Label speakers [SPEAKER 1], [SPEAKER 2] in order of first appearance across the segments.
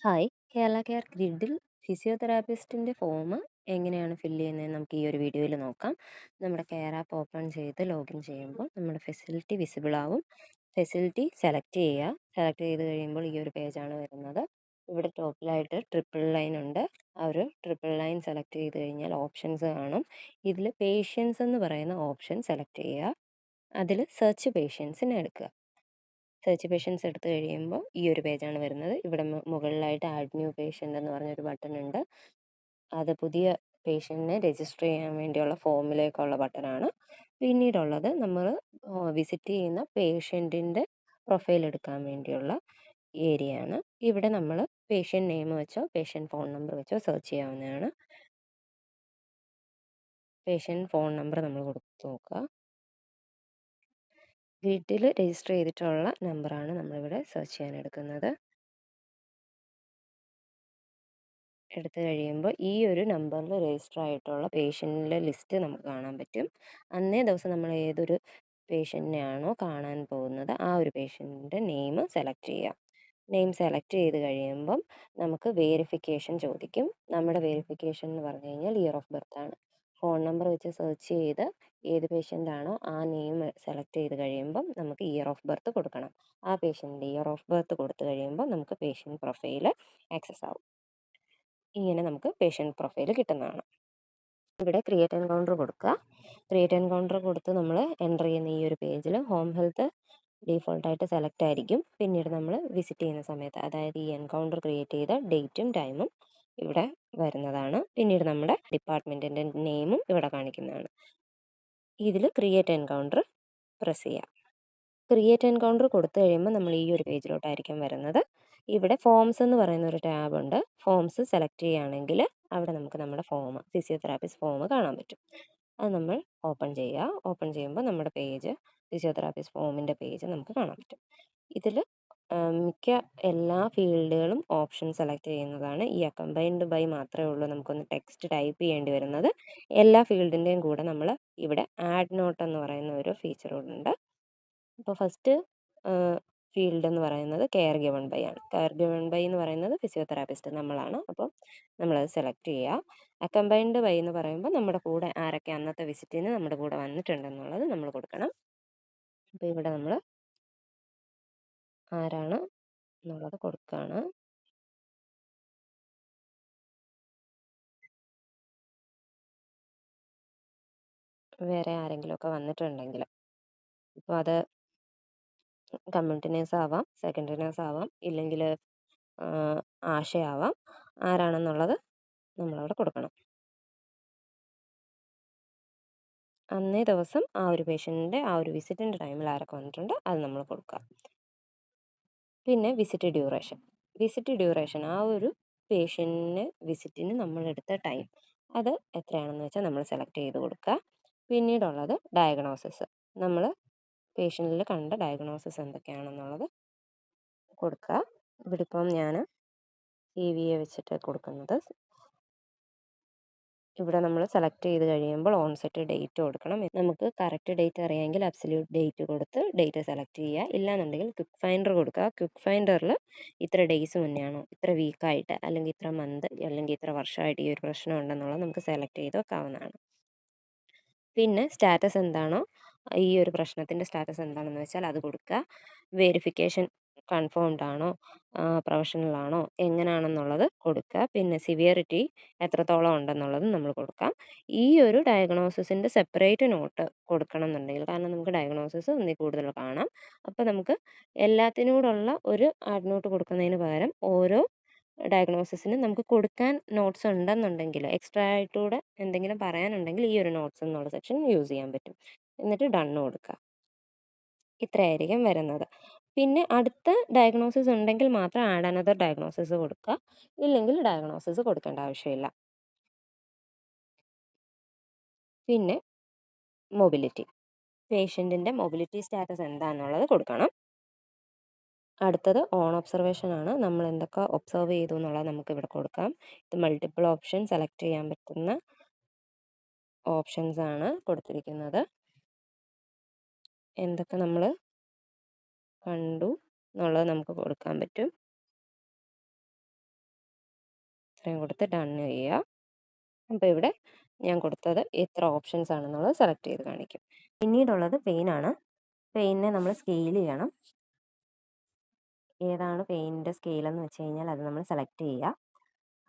[SPEAKER 1] Hi! Kerala care ഗ്രിഡിൽ ഫിസിയോതെറാപ്പിസ്റ്റിൻ്റെ form എങ്ങനെയാണ് fill ചെയ്യുന്നതെന്ന് നമുക്ക് ഈ ഒരു വീഡിയോയിൽ നോക്കാം. നമ്മുടെ കെയർ ആപ്പ് ഓപ്പൺ ചെയ്ത് ലോഗിൻ ചെയ്യുമ്പോൾ നമ്മുടെ ഫെസിലിറ്റി വിസിബിൾ ആവും. ഫെസിലിറ്റി സെലക്ട് ചെയ്യുക. സെലക്ട് ചെയ്ത് കഴിയുമ്പോൾ ഈ ഒരു പേജാണ് വരുന്നത്. ഇവിടെ ടോപ്പിലായിട്ട് ട്രിപ്പിൾ ലൈൻ ഉണ്ട്. ആ ഒരു ട്രിപ്പിൾ ലൈൻ സെലക്ട് ചെയ്ത് കഴിഞ്ഞാൽ ഓപ്ഷൻസ് കാണും. ഇതിൽ പേഷ്യൻസ് എന്ന് പറയുന്ന ഓപ്ഷൻ സെലക്ട് ചെയ്യുക. അതിൽ സെർച്ച് പേഷ്യൻസിനെ എടുക്കുക. സെർച്ച് പേഷ്യൻസ് എടുത്തു കഴിയുമ്പോൾ ഈ ഒരു പേജാണ് വരുന്നത്. ഇവിടെ മുകളിലായിട്ട് ആഡ് ന്യൂ പേഷ്യൻ്റ് എന്ന് പറഞ്ഞൊരു ബട്ടൺ ഉണ്ട്. അത് പുതിയ പേഷ്യൻറ്റിനെ രജിസ്റ്റർ ചെയ്യാൻ വേണ്ടിയുള്ള ഫോമിലേക്കുള്ള ബട്ടനാണ്. പിന്നീടുള്ളത് നമ്മൾ വിസിറ്റ് ചെയ്യുന്ന പേഷ്യൻറ്റിൻ്റെ പ്രൊഫൈൽ എടുക്കാൻ വേണ്ടിയുള്ള ഏരിയയാണ്. ഇവിടെ നമ്മൾ പേഷ്യൻ്റ് നെയിം വെച്ചോ പേഷ്യൻ്റ് ഫോൺ നമ്പർ വെച്ചോ സെർച്ച് ചെയ്യാവുന്നതാണ്. പേഷ്യൻ്റ് ഫോൺ നമ്പർ നമ്മൾ കൊടുത്ത് നോക്കുക. വീട്ടിൽ രജിസ്റ്റർ ചെയ്തിട്ടുള്ള നമ്പറാണ് നമ്മളിവിടെ സെർച്ച് ചെയ്യാൻ എടുക്കുന്നത്. എടുത്തു കഴിയുമ്പോൾ ഈ ഒരു നമ്പറിൽ രജിസ്റ്റർ ആയിട്ടുള്ള പേഷ്യൻറ്റിൻ്റെ ലിസ്റ്റ് നമുക്ക് കാണാൻ പറ്റും. അന്നേ ദിവസം നമ്മൾ ഏതൊരു പേഷ്യൻറ്റിനെയാണോ കാണാൻ പോകുന്നത് ആ ഒരു പേഷ്യൻറ്റിൻ്റെ നെയിം സെലക്ട് ചെയ്യുക. നെയിം സെലക്ട് ചെയ്ത് കഴിയുമ്പം നമുക്ക് വേരിഫിക്കേഷൻ ചോദിക്കും. നമ്മുടെ വേരിഫിക്കേഷൻ എന്ന് പറഞ്ഞു കഴിഞ്ഞാൽ ഇയർ ഓഫ് ബർത്ത് ആണ്. ഫോൺ നമ്പർ വെച്ച് സെർച്ച് ചെയ്ത് ഏത് പേഷ്യൻ്റാണോ ആ നെയിം സെലക്ട് ചെയ്ത് കഴിയുമ്പം നമുക്ക് ഇയർ ഓഫ് ബർത്ത് കൊടുക്കണം. ആ പേഷ്യൻറ്റിൻ്റെ ഇയർ ഓഫ് ബർത്ത് കൊടുത്തു കഴിയുമ്പോൾ നമുക്ക് പേഷ്യൻ്റ് പ്രൊഫൈൽ ആക്സസ് ആവും. ഇങ്ങനെ നമുക്ക് പേഷ്യൻ്റ് പ്രൊഫൈൽ കിട്ടുന്നതാണ്. ഇവിടെ ക്രിയേറ്റ് എൻകൗണ്ടർ കൊടുക്കുക. ക്രിയേറ്റ് എൻകൗണ്ടർ കൊടുത്ത് നമ്മൾ എൻ്റർ ചെയ്യുന്ന ഈ ഒരു പേജിൽ ഹോം ഹെൽത്ത് ഡീഫോൾട്ടായിട്ട് സെലക്ട് ആയിരിക്കും. പിന്നീട് നമ്മൾ വിസിറ്റ് ചെയ്യുന്ന സമയത്ത് അതായത് ഈ എൻകൗണ്ടർ ക്രിയേറ്റ് ചെയ്ത ഡേറ്റും ടൈമും ഇവിടെ വരുന്നതാണ്. പിന്നീട് നമ്മുടെ ഡിപ്പാർട്ട്മെൻറ്റിൻ്റെ നെയിമും ഇവിടെ കാണിക്കുന്നതാണ്. ഇതിൽ ക്രിയേറ്റ് എൻകൗണ്ടർ പ്രസ് ചെയ്യാം. ക്രിയേറ്റ് എൻകൗണ്ടർ കൊടുത്തു കഴിയുമ്പോൾ നമ്മൾ ഈ ഒരു പേജിലോട്ടായിരിക്കും വരുന്നത്. ഇവിടെ ഫോംസ് എന്ന് പറയുന്ന ഒരു ടാബ് ഉണ്ട്. ഫോംസ് സെലക്ട് ചെയ്യുകയാണെങ്കിൽ അവിടെ നമുക്ക് നമ്മുടെ ഫിസിയോതെറാപ്പിസ്റ്റ് ഫോം കാണാൻ പറ്റും. അത് നമ്മൾ ഓപ്പൺ ചെയ്യുക. ഓപ്പൺ ചെയ്യുമ്പോൾ നമ്മുടെ പേജ് ഫിസിയോതെറാപ്പിസ്റ്റ് ഫോമിൻ്റെ പേജ് നമുക്ക് കാണാൻ പറ്റും. ഇതിൽ മിക്ക എല്ലാ ഫീൽഡുകളും ഓപ്ഷൻ സെലക്ട് ചെയ്യുന്നതാണ്. ഈ അക്കമ്പൈൻഡ് ബൈ മാത്രമേ ഉള്ളൂ നമുക്കൊന്ന് ടെക്സ്റ്റ് ടൈപ്പ് ചെയ്യേണ്ടി വരുന്നത്. എല്ലാ ഫീൽഡിൻ്റെയും കൂടെ നമ്മൾ ഇവിടെ ആഡ് നോട്ട് എന്ന് പറയുന്ന ഒരു ഫീച്ചർ ഉണ്ട്. അപ്പോൾ ഫസ്റ്റ് ഫീൽഡ് എന്ന് പറയുന്നത് കെയർ ഗിവൺ ബൈ ആണ്. കെയർ ഗിവൺ ബൈ എന്ന് പറയുന്നത് ഫിസിയോതെറാപ്പിസ്റ്റ് നമ്മളാണ്. അപ്പോൾ നമ്മളത് സെലക്ട് ചെയ്യുക. അക്കമ്പൈൻഡ് ബൈ എന്ന് പറയുമ്പോൾ നമ്മുടെ കൂടെ ആരൊക്കെ അന്നത്തെ വിസിറ്റിന് നമ്മുടെ കൂടെ വന്നിട്ടുണ്ടെന്നുള്ളത് നമ്മൾ കൊടുക്കണം. അപ്പോൾ ഇവിടെ നമ്മൾ ആരാണ് എന്നുള്ളത് കൊടുക്കുകയാണ്. വേറെ ആരെങ്കിലുമൊക്കെ വന്നിട്ടുണ്ടെങ്കിൽ ഇപ്പോൾ അത് കമ്മ്യൂണിറ്റി നേഴ്സ് ആവാം, സെക്കൻഡറി നേഴ്സ് ആവാം, ഇല്ലെങ്കിൽ ആശയാവാം. ആരാണെന്നുള്ളത് നമ്മളവിടെ കൊടുക്കണം. അന്നേ ദിവസം ആ ഒരു പേഷ്യൻറ്റിൻ്റെ ആ ഒരു വിസിറ്റിൻ്റെ ടൈമിൽ ആരൊക്കെ വന്നിട്ടുണ്ട് അത് നമ്മൾ കൊടുക്കുക. പിന്നെ വിസിറ്റ് ഡ്യൂറേഷൻ ആ ഒരു വിസിറ്റിന് നമ്മളെടുത്ത ടൈം അത് എത്രയാണെന്ന് വെച്ചാൽ നമ്മൾ സെലക്ട് ചെയ്ത് കൊടുക്കുക. പിന്നീടുള്ളത് ഡയഗ്നോസിസ്, നമ്മൾ പേഷ്യൻറ്റിൽ കണ്ട ഡയഗ്നോസിസ് എന്തൊക്കെയാണെന്നുള്ളത് കൊടുക്കുക. ഇവിടെ ഇപ്പം ഞാൻ CVA വെച്ചിട്ട് കൊടുക്കുന്നത്. ഇവിടെ നമ്മൾ സെലക്ട് ചെയ്ത് കഴിയുമ്പോൾ ഓൺസെറ്റ് ഡേറ്റ് കൊടുക്കണം. നമുക്ക് കറക്റ്റ് ഡേറ്റ് അറിയാമെങ്കിൽ അബ്സല്യൂട്ട് ഡേറ്റ് കൊടുത്ത് ഡേറ്റ് സെലക്ട് ചെയ്യുക. ഇല്ലാന്നുണ്ടെങ്കിൽ ക്വിക്ക് ഫൈൻഡർ കൊടുക്കുക. ക്വിക്ക് ഫൈൻഡറിൽ ഇത്ര ഡേയ്സ് മുന്നെയാണോ, ഇത്ര വീക്കായിട്ട്, അല്ലെങ്കിൽ ഇത്ര മന്ത്, അല്ലെങ്കിൽ ഇത്ര വർഷമായിട്ട് ഈ ഒരു പ്രശ്നം ഉണ്ടെന്നുള്ളത് നമുക്ക് സെലക്ട് ചെയ്ത് വെക്കാവുന്നതാണ്. പിന്നെ സ്റ്റാറ്റസ് എന്താണോ, ഈ ഒരു പ്രശ്നത്തിൻ്റെ സ്റ്റാറ്റസ് എന്താണെന്ന് വെച്ചാൽ അത് കൊടുക്കുക. വെരിഫിക്കേഷൻ കൺഫേംഡ് ആണോ, പ്രൊഫഷണൽ ആണോ, എങ്ങനെയാണെന്നുള്ളത് കൊടുക്കുക. പിന്നെ സിവിയറിറ്റി എത്രത്തോളം ഉണ്ടെന്നുള്ളതും നമ്മൾ കൊടുക്കാം. ഈ ഒരു ഡയഗ്നോസിസിൻ്റെ സെപ്പറേറ്റ് നോട്ട് കൊടുക്കണം എന്നുണ്ടെങ്കിൽ, കാരണം നമുക്ക് ഡയഗ്നോസിസ് ഒന്നിൽ കൂടുതൽ കാണാം. അപ്പോൾ നമുക്ക് എല്ലാത്തിനോടുള്ള ഒരു ആഡ് നോട്ട് കൊടുക്കുന്നതിന് പകരം ഓരോ ഡയഗ്നോസിസിന് നമുക്ക് കൊടുക്കാൻ നോട്ട്സ് ഉണ്ടെന്നുണ്ടെങ്കിൽ, എക്സ്ട്രാ ആയിട്ടൂടെ എന്തെങ്കിലും പറയാനുണ്ടെങ്കിൽ ഈ ഒരു നോട്ട്സ് എന്നുള്ള സെക്ഷൻ യൂസ് ചെയ്യാൻ പറ്റും. എന്നിട്ട് ഡണ്ണ് കൊടുക്കുക. ഇത്രയായിരിക്കും വരുന്നത്. പിന്നെ അടുത്ത ഡയഗ്നോസിസ് ഉണ്ടെങ്കിൽ മാത്രം ആഡ് അനദർ ഡയഗ്നോസിസ് കൊടുക്കുക. ഇല്ലെങ്കിൽ ഡയഗ്നോസിസ് കൊടുക്കേണ്ട ആവശ്യമില്ല. പിന്നെ മൊബിലിറ്റി, പേഷ്യൻറ്റിൻ്റെ മൊബിലിറ്റി സ്റ്റാറ്റസ് എന്താണെന്നുള്ളത് കൊടുക്കണം. അടുത്തത് ഓൺ ഒബ്സർവേഷൻ ആണ്. നമ്മൾ എന്തൊക്കെ ഒബ്സർവ് ചെയ്തു എന്നുള്ളത് നമുക്ക് ഇവിടെ കൊടുക്കാം. ഇത് മൾട്ടിപ്പിൾ ഓപ്ഷൻ സെലക്ട് ചെയ്യാൻ പറ്റുന്ന ഓപ്ഷൻസ് ആണ് കൊടുത്തിരിക്കുന്നത്. എന്തൊക്കെ നമ്മൾ കണ്ടു എന്നുള്ളത് നമുക്ക് കൊടുക്കാൻ പറ്റും. ഇത്രയും കൊടുത്ത് ഡൺ ചെയ്യുക. അപ്പോൾ ഇവിടെ ഞാൻ കൊടുത്തത് എത്ര ഓപ്ഷൻസ് ആണെന്നുള്ളത് സെലക്ട് ചെയ്ത് കാണിക്കും. പിന്നീടുള്ളത് പെയിനാണ്. പെയിനിനെ നമ്മൾ സ്കെയിൽ ചെയ്യണം. ഏതാണ് പെയിനിൻ്റെ സ്കെയിലെന്ന് വെച്ച് കഴിഞ്ഞാൽ അത് നമ്മൾ സെലക്ട് ചെയ്യുക.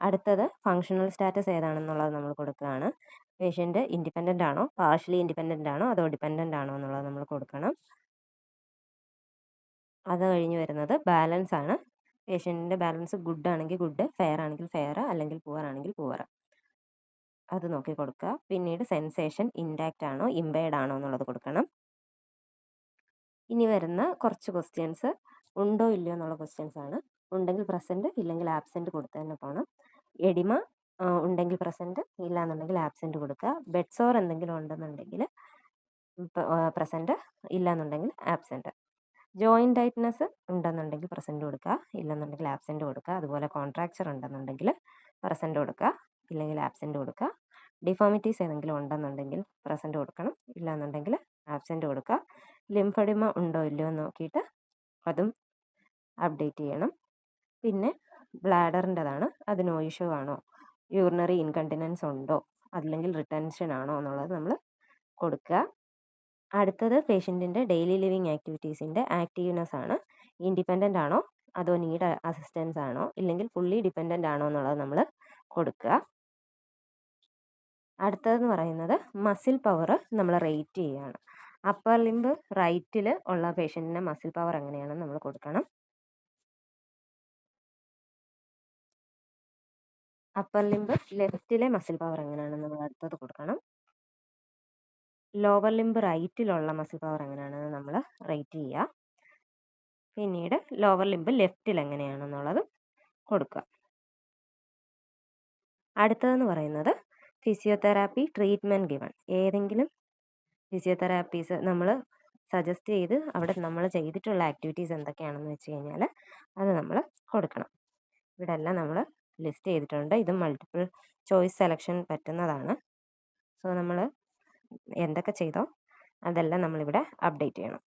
[SPEAKER 1] അടുത്തത് ഫങ്ഷണൽ സ്റ്റാറ്റസ് ഏതാണെന്നുള്ളത് നമ്മൾ കൊടുക്കുകയാണ്. പേഷ്യൻ്റ് ഇൻഡിപെൻഡൻ്റ് ആണോ, പാർഷ്യലി ഇൻഡിപെൻഡൻ്റ് ആണോ, അതോ ഡിപെൻഡൻ്റ് ആണോ എന്നുള്ളത് നമ്മൾ കൊടുക്കണം. അത് കഴിഞ്ഞ് വരുന്നത് ബാലൻസ് ആണ്. പേഷ്യൻറ്റിൻ്റെ ബാലൻസ് ഗുഡ് ആണെങ്കിൽ ഗുഡ്, ഫെയർ ആണെങ്കിൽ ഫെയർ, അല്ലെങ്കിൽ പുവർ ആണെങ്കിൽ പുവർ. അത് നോക്കി കൊടുക്കുക. പിന്നീട് സെൻസേഷൻ ഇൻടാക്റ്റ് ആണോ ഇമ്പയർഡ് ആണോ എന്നുള്ളത് കൊടുക്കണം. ഇനി വരുന്ന കുറച്ച് ക്വസ്റ്റ്യൻസ് ഉണ്ടോ ഇല്ലയോ എന്നുള്ള ക്വസ്റ്റ്യൻസ് ആണ്. ഉണ്ടെങ്കിൽ പ്രസൻറ്റ്, ഇല്ലെങ്കിൽ ആബ്സെൻറ്റ് കൊടുത്ത് തന്നെ പോകണം. എഡിമ ഉണ്ടെങ്കിൽ പ്രസൻറ്റ്, ഇല്ല എന്നുണ്ടെങ്കിൽ ആബ്സെൻറ്റ് കൊടുക്കുക. ബെഡ് സോർ എന്തെങ്കിലും ഉണ്ടെന്നുണ്ടെങ്കിൽ പ്രസൻറ്റ്, ഇല്ല എന്നുണ്ടെങ്കിൽ ആബ്സെൻറ്റ്. ജോയിൻറ്റ് ടൈറ്റ്നസ് ഉണ്ടെന്നുണ്ടെങ്കിൽ പ്രസൻറ്റ് കൊടുക്കുക, ഇല്ലെന്നുണ്ടെങ്കിൽ ആബ്സെൻറ്റ് കൊടുക്കുക. അതുപോലെ കോൺട്രാക്ചർ ഉണ്ടെന്നുണ്ടെങ്കിൽ പ്രസൻറ്റ് കൊടുക്കുക, ഇല്ലെങ്കിൽ ആബ്സെൻറ്റ് കൊടുക്കുക. ഡിഫോമിറ്റീസ് ഏതെങ്കിലും ഉണ്ടെന്നുണ്ടെങ്കിൽ പ്രസൻറ്റ് കൊടുക്കണം, ഇല്ലാന്നുണ്ടെങ്കിൽ ആബ്സെൻറ്റ് കൊടുക്കുക. ലിംഫഡിമ ഉണ്ടോ ഇല്ലയോ എന്ന് നോക്കിയിട്ട് അതും അപ്ഡേറ്റ് ചെയ്യണം. പിന്നെ ബ്ലാഡറിൻ്റെതാണ്. അത് നോ ഇഷ്യൂ ആണോ, യൂറിനറി ഇൻകണ്ടിനൻസ് ഉണ്ടോ, അല്ലെങ്കിൽ റിട്ടൻഷൻ ആണോ എന്നുള്ളത് നമ്മൾ കൊടുക്കുക. അടുത്തത് പേഷ്യൻറ്റിൻ്റെ ഡെയിലി ലിവിങ് ആക്ടിവിറ്റീസിൻ്റെ ആക്റ്റീവ്നെസ് ആണ്. ഇൻഡിപെൻഡൻ്റ് ആണോ, അതോ നീഡ് അസിസ്റ്റൻസ് ആണോ, ഇല്ലെങ്കിൽ ഫുള്ളി ഡിപെൻഡൻ്റ് ആണോ എന്നുള്ളത് നമ്മൾ കൊടുക്കുക. അടുത്തതെന്ന് പറയുന്നത് മസിൽ പവർ നമ്മൾ റേറ്റ് ചെയ്യുകയാണ്. അപ്പർ ലിംബ് റൈറ്റിൽ ഉള്ള പേഷ്യൻറ്റിൻ്റെ മസിൽ പവർ എങ്ങനെയാണെന്ന് നമ്മൾ കൊടുക്കണം. അപ്പർ ലിംബ് ലെഫ്റ്റിലെ മസിൽ പവർ എങ്ങനെയാണെന്ന് നമ്മൾ അടുത്തത് കൊടുക്കണം. ലോവർ ലിംബ് റൈറ്റിലുള്ള മസിൽ പവർ എങ്ങനെയാണെന്ന് നമ്മൾ റേറ്റ് ചെയ്യുക. പിന്നീട് ലോവർ ലിംബ് ലെഫ്റ്റിൽ എങ്ങനെയാണെന്നുള്ളത് കൊടുക്കുക. അടുത്തതെന്ന് പറയുന്നത് ഫിസിയോതെറാപ്പി ട്രീറ്റ്മെൻറ്റ് ഗിവൺ. ഏതെങ്കിലും ഫിസിയോതെറാപ്പീസ് നമ്മൾ സജസ്റ്റ് ചെയ്ത് അവിടെ നമ്മൾ ചെയ്തിട്ടുള്ള ആക്ടിവിറ്റീസ് എന്തൊക്കെയാണെന്ന് വെച്ച് കഴിഞ്ഞാൽ അത് നമ്മൾ കൊടുക്കണം. ഇവിടെ എല്ലാം നമ്മൾ ലിസ്റ്റ് ചെയ്തിട്ടുണ്ട്. ഇത് മൾട്ടിപ്പിൾ ചോയ്സ് സെലക്ഷൻ പറ്റുന്നതാണ്. സോ നമ്മൾ എന്തൊക്കെ ചെയ്തോ അതെല്ലാം നമ്മളിവിടെ അപ്ഡേറ്റ് ചെയ്യണം.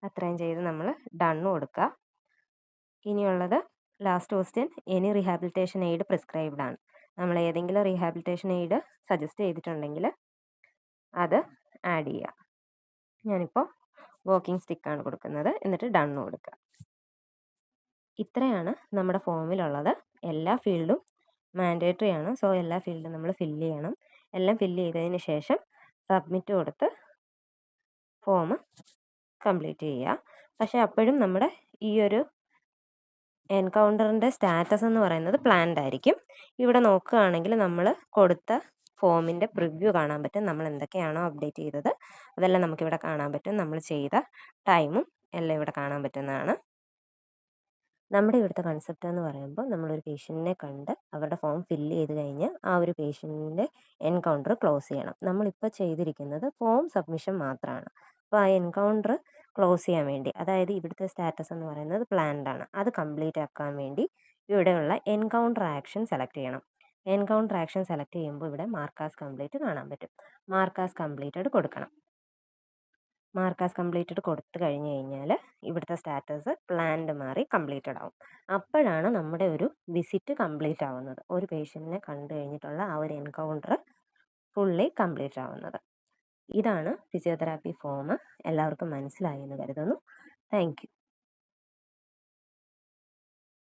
[SPEAKER 1] അത്രയും ചെയ്ത് നമ്മൾ ഡണ്ണ് കൊടുക്കുക. ഇനിയുള്ളത് last question, any rehabilitation aid prescribed ആണ്. നമ്മൾ ഏതെങ്കിലും റീഹാബിലിറ്റേഷൻ എയ്ഡ് സജസ്റ്റ് ചെയ്തിട്ടുണ്ടെങ്കിൽ അത് ആഡ് ചെയ്യുക. ഞാനിപ്പോൾ വാക്കിംഗ് സ്റ്റിക്കാണ് കൊടുക്കുന്നത്. എന്നിട്ട് ഡണ്ണ് കൊടുക്കുക. ഇത്രയാണ് നമ്മുടെ ഫോമിലുള്ളത്. എല്ലാ ഫീൽഡും മാൻഡേറ്ററി ആണ്. സോ എല്ലാ ഫീൽഡും നമ്മൾ ഫില്ല് ചെയ്യണം. എല്ലാം ഫില്ല് ചെയ്തതിന് ശേഷം സബ്മിറ്റ് കൊടുത്ത് ഫോം കംപ്ലീറ്റ് ചെയ്യുക. പക്ഷേ അപ്പോഴും നമ്മുടെ ഈ ഒരു എൻകൗണ്ടറിൻ്റെ സ്റ്റാറ്റസ് എന്ന് പറയുന്നത് പ്ലാൻഡ് ആയിരിക്കും. ഇവിടെ നോക്കുകയാണെങ്കിൽ നമ്മൾ കൊടുത്ത ഫോമിൻ്റെ പ്രിവ്യൂ കാണാൻ പറ്റും. നമ്മൾ എന്തൊക്കെയാണോ അപ്ഡേറ്റ് ചെയ്തത് അതെല്ലാം നമുക്കിവിടെ കാണാൻ പറ്റും. നമ്മൾ ചെയ്ത ടൈമും എല്ലാം ഇവിടെ കാണാൻ പറ്റുന്നതാണ്. നമ്മുടെ ഇവിടുത്തെ കൺസെപ്റ്റ് എന്ന് പറയുമ്പോൾ നമ്മളൊരു പേഷ്യൻറ്റിനെ കണ്ട് അവരുടെ ഫോം ഫില്ല് ചെയ്ത് കഴിഞ്ഞ് ആ ഒരു പേഷ്യൻറ്റിൻ്റെ എൻകൗണ്ടർ ക്ലോസ് ചെയ്യണം. നമ്മളിപ്പോൾ ചെയ്തിരിക്കുന്നത് ഫോം സബ്മിഷൻ മാത്രമാണ്. അപ്പോൾ ആ എൻകൗണ്ടർ ക്ലോസ് ചെയ്യാൻ വേണ്ടി, അതായത് ഇവിടുത്തെ സ്റ്റാറ്റസ് എന്ന് പറയുന്നത് പ്ലാൻഡ് ആണ്, അത് കംപ്ലീറ്റ് ആക്കാൻ വേണ്ടി ഇവിടെയുള്ള എൻകൗണ്ടർ ആക്ഷൻ സെലക്ട് ചെയ്യണം. എൻകൗണ്ടർ ആക്ഷൻ സെലക്ട് ചെയ്യുമ്പോൾ ഇവിടെ മാർക്കാസ് കംപ്ലീറ്റ് കാണാൻ പറ്റും. മാർക്കാസ് കംപ്ലീറ്റഡ് കൊടുക്കണം. മാർക്കാസ് കംപ്ലീറ്റഡ് കൊടുത്തു കഴിഞ്ഞ് കഴിഞ്ഞാൽ ഇവിടുത്തെ സ്റ്റാറ്റസ് പ്ലാൻഡ് മാറി കംപ്ലീറ്റഡ് ആവും. അപ്പോഴാണ് നമ്മുടെ ഒരു വിസിറ്റ് കംപ്ലീറ്റ് ആവുന്നത്. ഒരു പേഷ്യൻറ്റിനെ കണ്ടു കഴിഞ്ഞിട്ടുള്ള ആ ഒരു എൻകൗണ്ടർ ഫുള്ളി കംപ്ലീറ്റ് ആവുന്നത്. ഇതാണ് ഫിസിയോതെറാപ്പി ഫോം. എല്ലാവർക്കും മനസ്സിലായി എന്ന് കരുതുന്നു. Thank you.